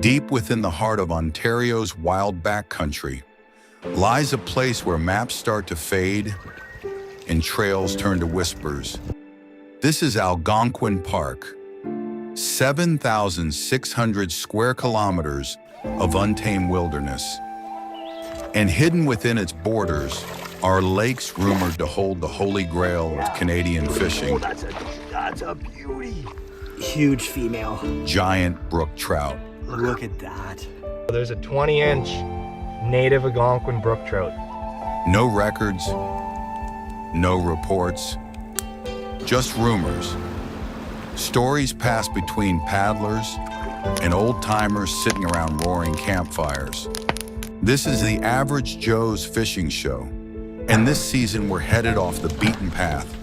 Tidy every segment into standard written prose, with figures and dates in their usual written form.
Deep within the heart of Ontario's wild backcountry lies a place where maps start to fade and trails turn to whispers. This is Algonquin Park, 7,600 square kilometers of untamed wilderness. And hidden within its borders are lakes rumored to hold the holy grail of Canadian fishing. That's a beauty. Huge female. Giant brook trout. Look at that. There's a 20-inch native Algonquin brook trout. No records, no reports, just rumors. Stories passed between paddlers and old-timers sitting around roaring campfires. This is the Average Joe's fishing show, and this season we're headed off the beaten path,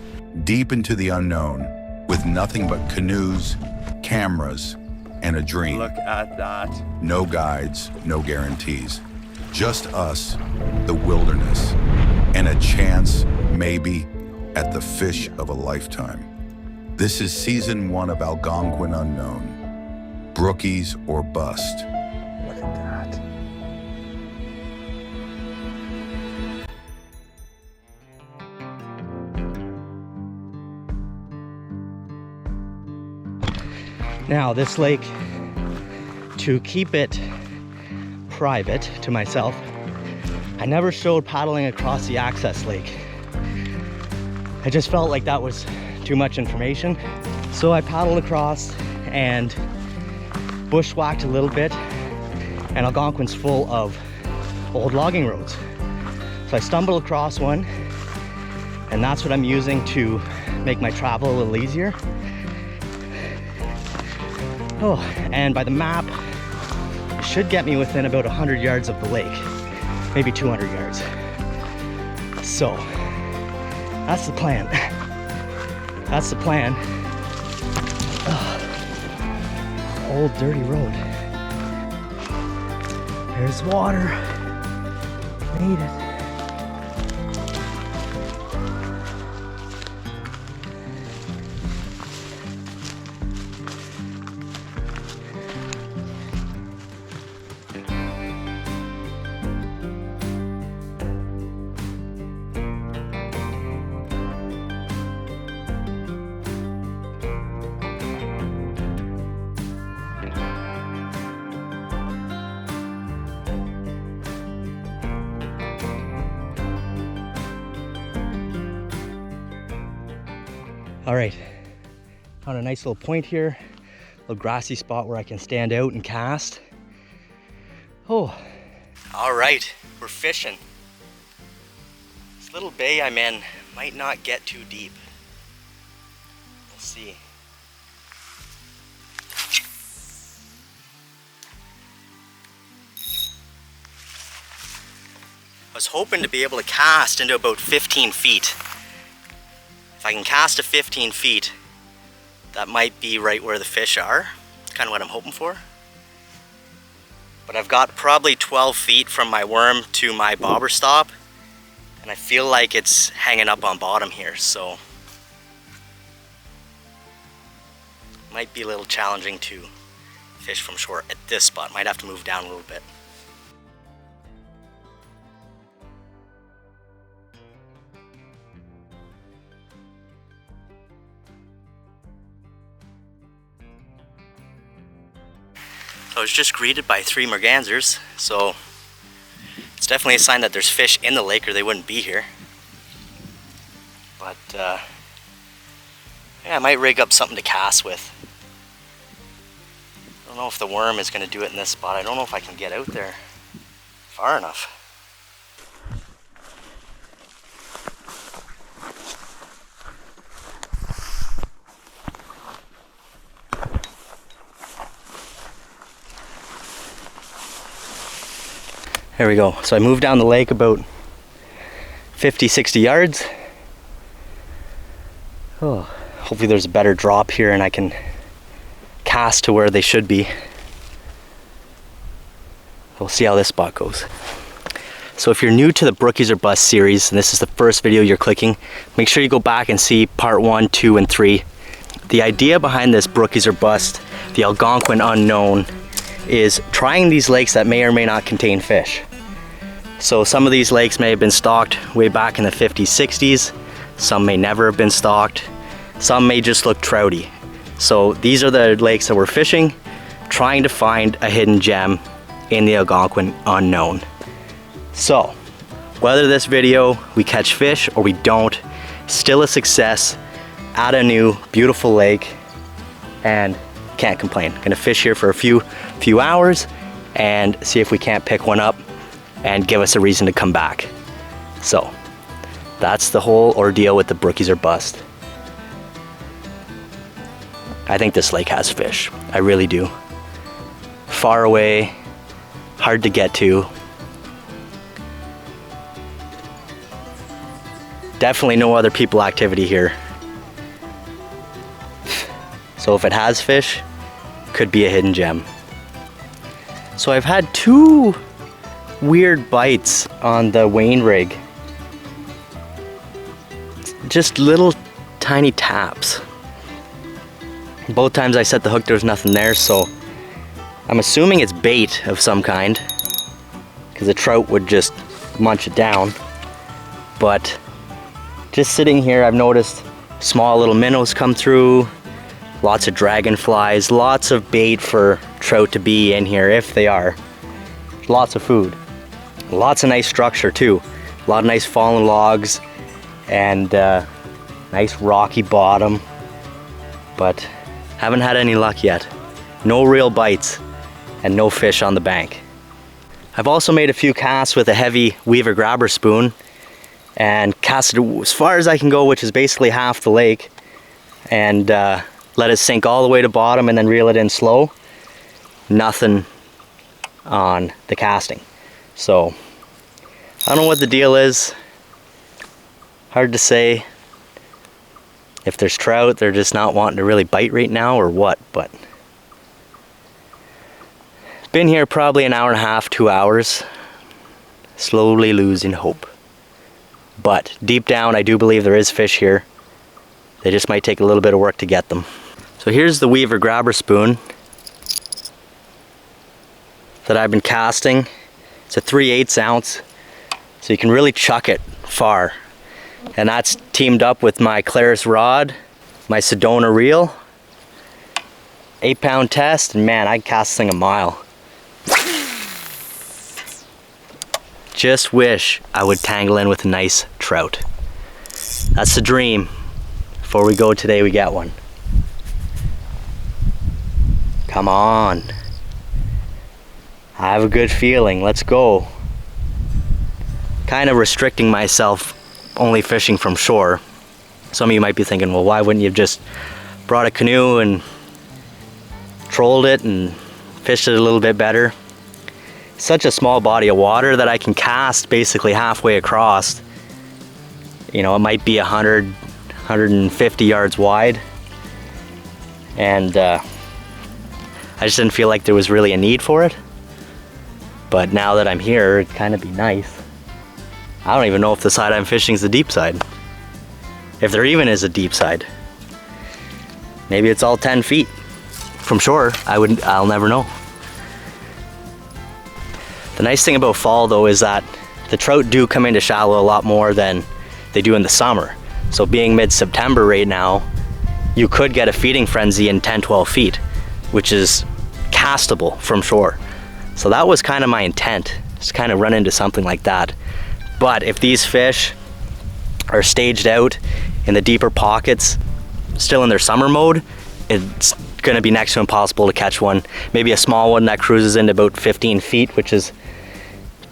deep into the unknown, with nothing but canoes, cameras, and a dream. Look at that. No guides, no guarantees. Just us, the wilderness, and a chance, maybe, at the fish of a lifetime. This is season 1 of Algonquin Unknown. Brookies or bust. Look at that. Now this lake, to keep it private to myself, I never showed paddling across the access lake. I just felt like that was too much information. So I paddled across and bushwhacked a little bit, and Algonquin's full of old logging roads. So I stumbled across one, and that's what I'm using to make my travel a little easier. Oh, and by the map, it should get me within about 100 yards of the lake, maybe 200 yards. So, that's the plan. That's the plan. Old dirty road. There's water. Made it. All right, found a nice little point here, little grassy spot where I can stand out and cast. Oh, all right, we're fishing. This little bay I'm in might not get too deep. We'll see. I was hoping to be able to cast into about 15 feet. If I can cast to 15 feet, that might be right where the fish are. It's kind of what I'm hoping for. But I've got probably 12 feet from my worm to my bobber stop, and I feel like it's hanging up on bottom here, so might be a little challenging to fish from shore at this spot. Might have to move down a little bit. I was just greeted by 3 mergansers, so it's definitely a sign that there's fish in the lake or they wouldn't be here. But yeah, I might rig up something to cast with. I don't know if the worm is going to do it in this spot. I don't know if I can get out there far enough. There we go. So I moved down the lake about 50, 60 yards. Oh, hopefully there's a better drop here and I can cast to where they should be. We'll see how this spot goes. So if you're new to the Brookies or Bust series and this is the first video you're clicking, make sure you go back and see part 1, 2, and 3. The idea behind this Brookies or Bust, the Algonquin Unknown, is trying these lakes that may or may not contain fish. So some of these lakes may have been stocked way back in the 50s, 60s. Some may never have been stocked. Some may just look trouty. So these are the lakes that we're fishing, trying to find a hidden gem in the Algonquin unknown. So whether this video we catch fish or we don't, still a success at a new beautiful lake, and can't complain. Gonna fish here for a few hours and see if we can't pick one up and give us a reason to come back. So that's the whole ordeal with the Brookies or bust. I think this lake has fish. I really do. Far away, hard to get to. Definitely no other people activity here. So if it has fish, could be a hidden gem. So I've had 2 weird bites on the Wayne rig. Just little tiny taps. Both times I set the hook, there's nothing there, so I'm assuming it's bait of some kind, because a trout would just munch it down. But just sitting here, I've noticed small little minnows come through, lots of dragonflies, lots of bait for trout to be in here if they are. Lots of food. Lots of nice structure too. A lot of nice fallen logs and nice rocky bottom. But haven't had any luck yet. No real bites and no fish on the bank. I've also made a few casts with a heavy weaver grabber spoon and casted as far as I can go, which is basically half the lake, and let it sink all the way to bottom and then reel it in slow. Nothing on the casting. So I don't know what the deal is. Hard to say. If there's trout, they're just not wanting to really bite right now or what, but been here probably an hour and a half, 2 hours, slowly losing hope. But deep down, I do believe there is fish here. They just might take a little bit of work to get them. So here's the weaver grabber spoon that I've been casting. It's a 3/8 ounce, so you can really chuck it far. And that's teamed up with my Claris rod, my Sedona reel, 8-pound test, and man, I'd cast this thing a mile. Just wish I would tangle in with a nice trout. That's the dream. Before we go today, we get one. Come on. I have a good feeling, let's go. Kind of restricting myself, only fishing from shore. Some of you might be thinking, well, why wouldn't you have just brought a canoe and trolled it and fished it a little bit better? Such a small body of water that I can cast basically halfway across. You know, it might be 100, 150 yards wide. And I just didn't feel like there was really a need for it. But now that I'm here, it'd kind of be nice. I don't even know if the side I'm fishing is the deep side. If there even is a deep side. Maybe it's all 10 feet from shore. I'll never know. The nice thing about fall though is that the trout do come into shallow a lot more than they do in the summer. So being mid-September right now, you could get a feeding frenzy in 10, 12 feet, which is castable from shore. So that was kind of my intent, just kind of run into something like that. But if these fish are staged out in the deeper pockets, still in their summer mode, it's gonna be next to impossible to catch one. Maybe a small one that cruises into about 15 feet, which is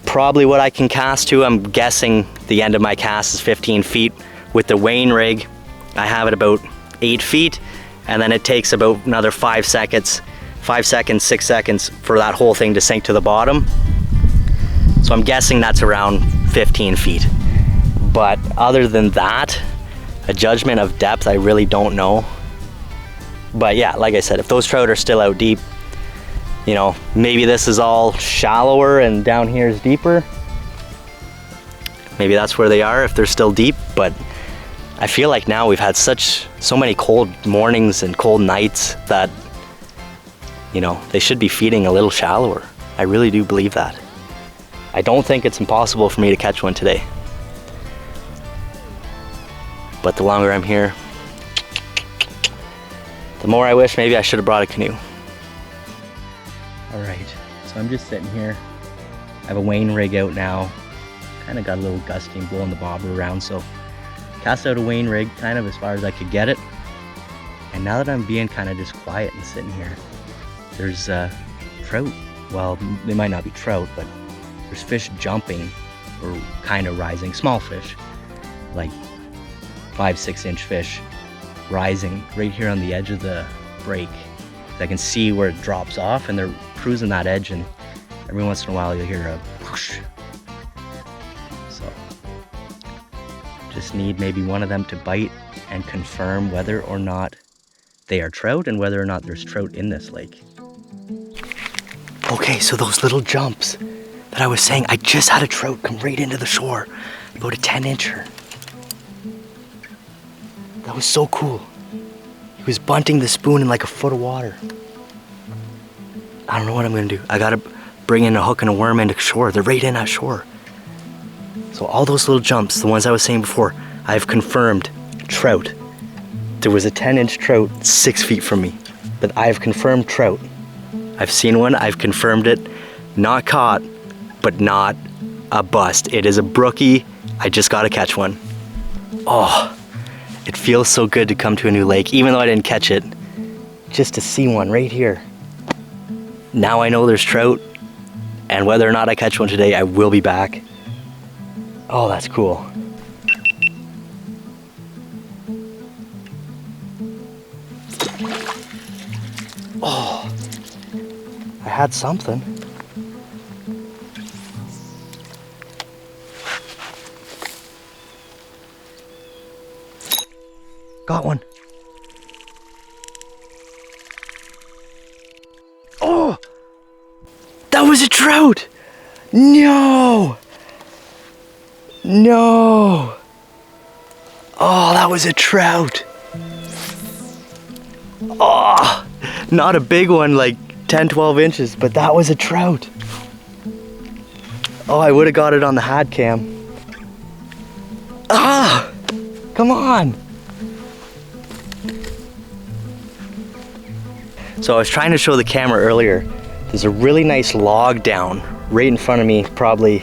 probably what I can cast to. I'm guessing the end of my cast is 15 feet. With the Wayne rig, I have it about 8 feet, and then it takes about another 5 seconds, 6 seconds for that whole thing to sink to the bottom. So I'm guessing that's around 15 feet. But other than that, a judgment of depth, I really don't know. But yeah, like I said, if those trout are still out deep, you know, maybe this is all shallower and down here is deeper. Maybe that's where they are if they're still deep, but I feel like now we've had so many cold mornings and cold nights that you know, they should be feeding a little shallower. I really do believe that. I don't think it's impossible for me to catch one today. But the longer I'm here, the more I wish maybe I should have brought a canoe. All right, so I'm just sitting here. I have a Wayne rig out now. Kind of got a little gusty and blowing the bobber around, so cast out a Wayne rig kind of as far as I could get it. And now that I'm being kind of just quiet and sitting here, there's trout. Well, they might not be trout, but there's fish jumping or kind of rising, small fish, like 5-6 inch fish rising right here on the edge of the break. I can see where it drops off and they're cruising that edge, and every once in a while you'll hear a whoosh. So just need maybe one of them to bite and confirm whether or not they are trout and whether or not there's trout in this lake. Okay, so those little jumps that I was saying, I just had a trout come right into the shore, about a 10-incher. That was so cool. He was bunting the spoon in like a foot of water. I don't know what I'm gonna do. I gotta bring in a hook and a worm into shore. They're right in that shore. So all those little jumps, the ones I was saying before, I've confirmed trout. There was a 10-inch trout 6 feet from me, but I've confirmed trout. I've seen one, I've confirmed it. Not caught, but not a bust. It is a brookie. I just gotta catch one. Oh, it feels so good to come to a new lake, even though I didn't catch it, just to see one right here. Now I know there's trout, and whether or not I catch one today, I will be back. Oh, that's cool. Oh, I had something. Got one. Oh, that was a trout. No. No. Oh, that was a trout. Oh, not a big one, like 10, 12 inches, but that was a trout. Oh, I would have got it on the had cam. Ah, come on. So I was trying to show the camera earlier. There's a really nice log down right in front of me, probably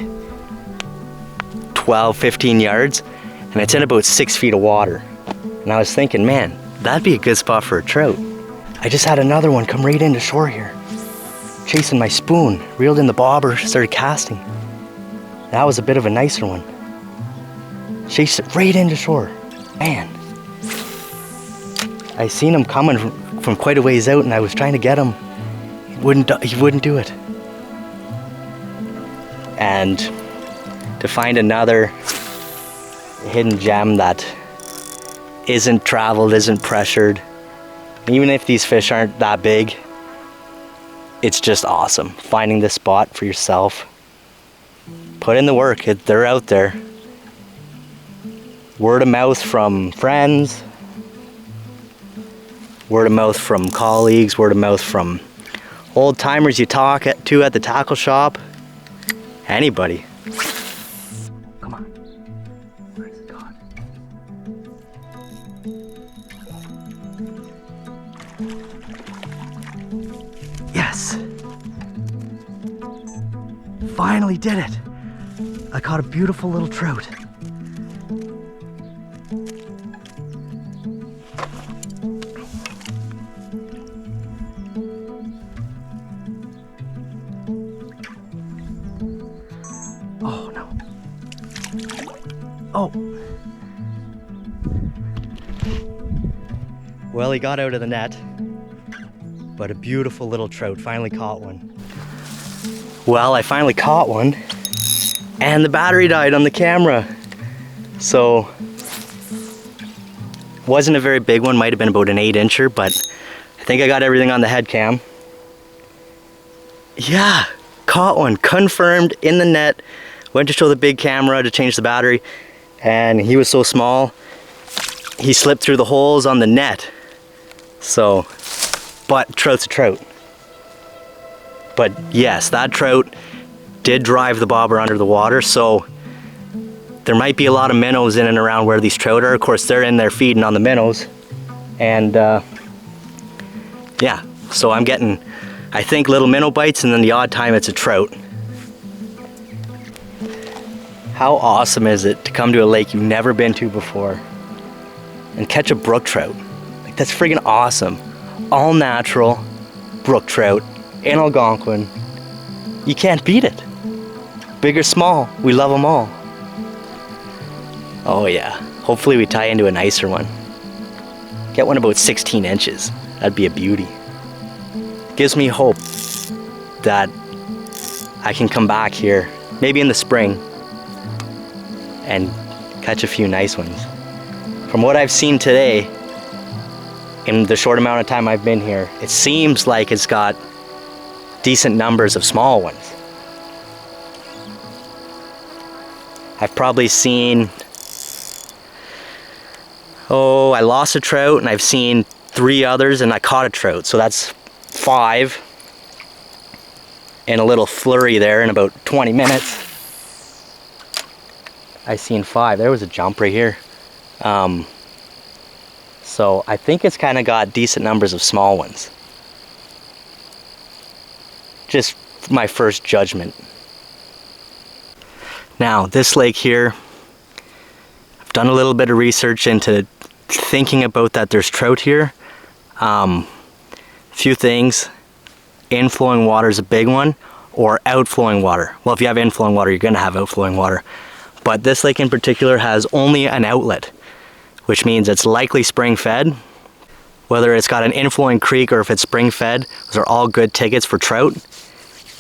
12, 15 yards, and it's in about 6 feet of water. And I was thinking, man, that'd be a good spot for a trout. I just had another one come right into shore here, chasing my spoon, reeled in the bobber, started casting. That was a bit of a nicer one. Chased it right into shore. Man, I seen him coming from quite a ways out, and I was trying to get him. He wouldn't do it. And to find another hidden gem that isn't traveled, isn't pressured, even if these fish aren't that big, it's just awesome. Finding this spot for yourself. Put in the work, they're out there. Word of mouth from friends, word of mouth from colleagues, word of mouth from old timers you talk to at the tackle shop. Anybody. Come on. Where's it gone? Yes. Finally did it. I caught a beautiful little trout. Oh no. Oh. Well, he got out of the net, but a beautiful little trout. Finally caught one. Well, I finally caught one, and the battery died on the camera. So, wasn't a very big one, might have been about an 8-incher, but I think I got everything on the head cam. Yeah, caught one, confirmed in the net. Went to show the big camera to change the battery, and he was so small, he slipped through the holes on the net. So, but trout's a trout. But yes, that trout did drive the bobber under the water, so there might be a lot of minnows in and around where these trout are. Of course, they're in there feeding on the minnows. And yeah, so I'm getting, I think, little minnow bites, and then the odd time it's a trout. How awesome is it to come to a lake you've never been to before and catch a brook trout? Like, that's friggin' awesome. All natural brook trout in Algonquin. You can't beat it. Big or small, we love them all. Oh yeah, hopefully we tie into a nicer one. Get one about 16 inches. That'd be a beauty. Gives me hope that I can come back here, maybe in the spring, and catch a few nice ones. From what I've seen today, in the short amount of time I've been here, it seems like it's got decent numbers of small ones. I've probably seen, oh, I lost a trout, and I've seen 3 others, and I caught a trout. So that's 5 in a little flurry there in about 20 minutes. I seen 5. There was a jump right here. So I think it's kind of got decent numbers of small ones. Just my first judgment. Now, this lake here, I've done a little bit of research into thinking about that there's trout here. Few things. Inflowing water is a big one, or outflowing water. Well, if you have inflowing water, you're gonna have outflowing water. But this lake in particular has only an outlet, which means it's likely spring fed. Whether it's got an inflowing creek or if it's spring fed, those are all good tickets for trout.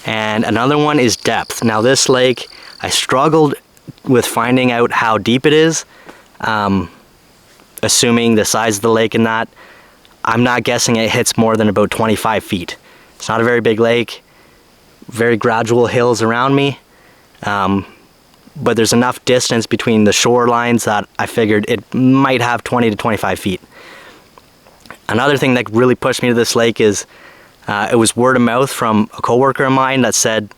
And another one is depth. Now this lake, I struggled with finding out how deep it is, assuming the size of the lake and that. I'm not guessing it hits more than about 25 feet. It's not a very big lake, very gradual hills around me. But there's enough distance between the shorelines that I figured it might have 20 to 25 feet. Another thing that really pushed me to this lake is it was word of mouth from a coworker of mine that said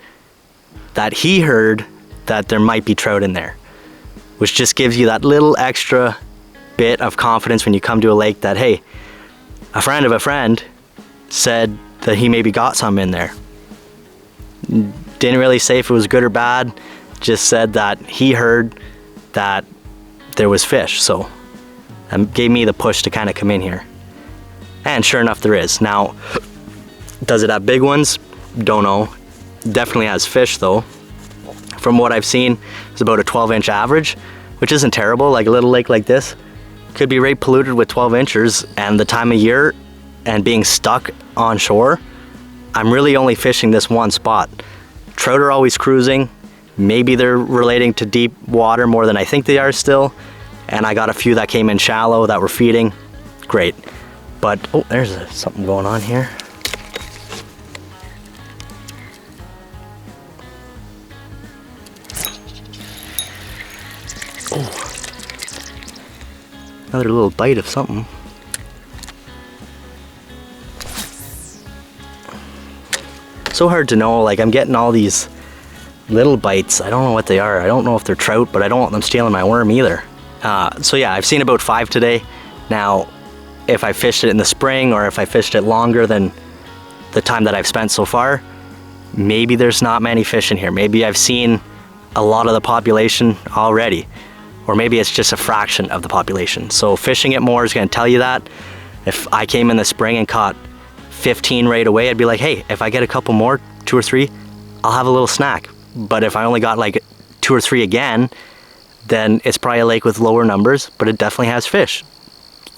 that he heard that there might be trout in there, which just gives you that little extra bit of confidence when you come to a lake that, hey, a friend of a friend said that he maybe got some in there. Didn't really say if it was good or bad, just said that he heard that there was fish, so that gave me the push to kind of come in here. And sure enough, there is. Now, does it have big ones? Don't know. Definitely has fish though. From what I've seen, it's about a 12-inch average, which isn't terrible. Like a little lake like this could be right polluted with 12 inches, and the time of year and being stuck on shore, I'm really only fishing this one spot. Trout are always cruising. Maybe they're relating to deep water more than I think they are still. And I got a few that came in shallow that were feeding. Great. But, oh, there's something going on here. Oh. Another little bite of something. So hard to know, like I'm getting all these little bites. I don't know what they are. I don't know if they're trout, but I don't want them stealing my worm either. So yeah, I've seen about 5 today. Now, if I fished it in the spring or if I fished it longer than the time that I've spent so far, maybe there's not many fish in here. Maybe I've seen a lot of the population already, or maybe it's just a fraction of the population. So fishing it more is gonna tell you that. If I came in the spring and caught 15 right away, I'd be like, hey, if I get a couple more, 2 or 3, I'll have a little snack. But if I only got like 2 or 3 again, then it's probably a lake with lower numbers, but it definitely has fish.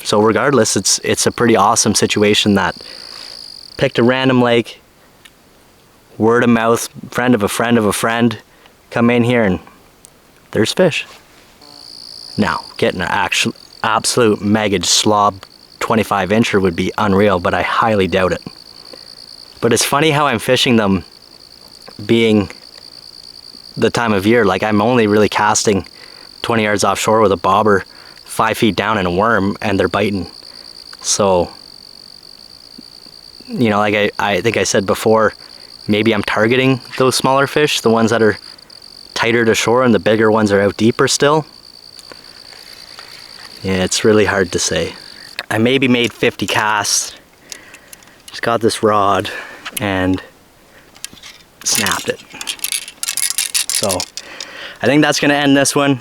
So regardless, it's a pretty awesome situation that picked a random lake, word of mouth, friend of a friend of a friend, come in here and there's fish. Now, getting an absolute mega slob 25-incher would be unreal, but I highly doubt it. But it's funny how I'm fishing them being the time of year. Like I'm only really casting 20 yards offshore with a bobber 5 feet down and a worm, and they're biting. So, you know, like I think I said before, maybe I'm targeting those smaller fish, the ones that are tighter to shore and the bigger ones are out deeper still. Yeah, it's really hard to say. I maybe made 50 casts, just got this rod and snapped it. So I think that's gonna end this one.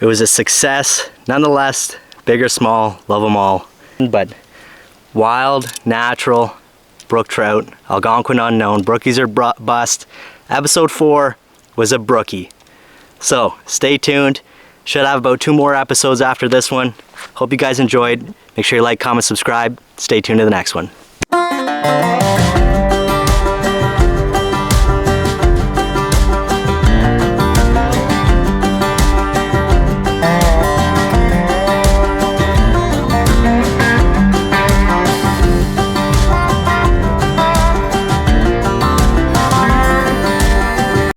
It was a success, nonetheless. Big or small, love them all. But wild, natural, brook trout, Algonquin unknown, brookies are bust. Episode 4 was a brookie. So stay tuned. Should have about 2 more episodes after this one. Hope you guys enjoyed. Make sure you like, comment, subscribe. Stay tuned to the next one.